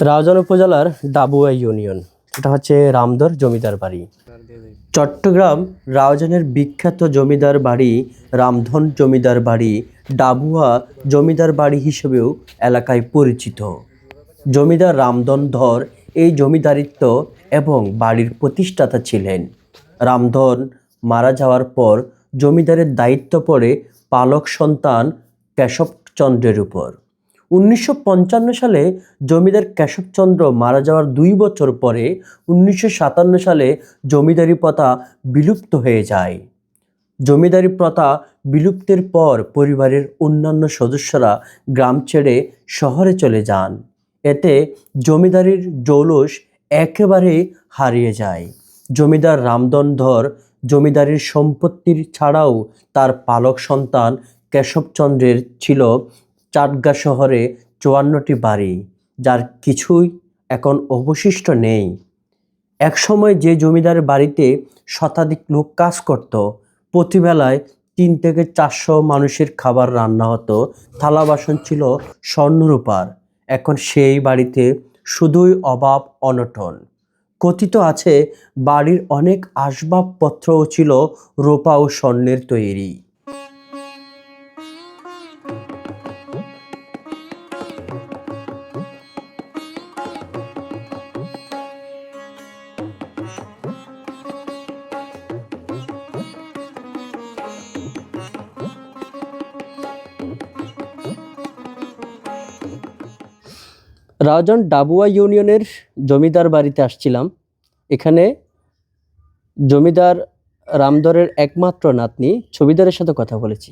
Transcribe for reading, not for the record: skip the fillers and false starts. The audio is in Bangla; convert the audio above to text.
রাউজান উপজেলার ডাবুয়া ইউনিয়ন, এটা হচ্ছে রামদর জমিদার বাড়ি। চট্টগ্রাম রাউজানের বিখ্যাত জমিদার বাড়ি রামধন জমিদার বাড়ি ডাবুয়া জমিদার বাড়ি হিসেবেও এলাকায় পরিচিত। জমিদার রামধন ধর এই জমিদারিত্ব এবং বাড়ির প্রতিষ্ঠাতা ছিলেন। রামধন মারা যাওয়ার পর জমিদারের দায়িত্ব পড়ে পালক সন্তান কেশবচন্দ্রের উপর। 1955 সালে জমিদার কেশবচন্দ্র মারা যাওয়ার 2 বছর পরে 1957 সালে জমিদারি প্রথা বিলুপ্ত হয়ে যায়। জমিদারি প্রথা বিলুপ্তের পর পরিবারের অন্যান্য সদস্যরা গ্রাম ছেড়ে শহরে চলে যান। এতে জমিদারির জৌলুস একেবারে হারিয়ে যায়। জমিদার রামধন ধর জমিদারির সম্পত্তির ছাড়াও তার পালক সন্তান কেশবচন্দ্রের ছিল চাটগা শহরে 54টি বাড়ি, যার কিছুই এখন অবশিষ্ট নেই। একসময় যে জমিদার বাড়িতে শতাধিক লোক কাজ করত, প্রতিবেলায় 3 থেকে 400 মানুষের খাবার রান্না হতো, থালা বাসন ছিল স্বর্ণরূপার। এখন সেই বাড়িতে শুধুই অভাব অনটন। কথিত আছে বাড়ির অনেক আসবাবপত্রও ছিল রূপা ও স্বর্ণের তৈরি। রাউজান ডাবুয়া ইউনিয়নের জমিদার বাড়িতে আসছিলাম। এখানে জমিদার রামদরের একমাত্র নাতনি ছবিদারের সাথে কথা বলেছি।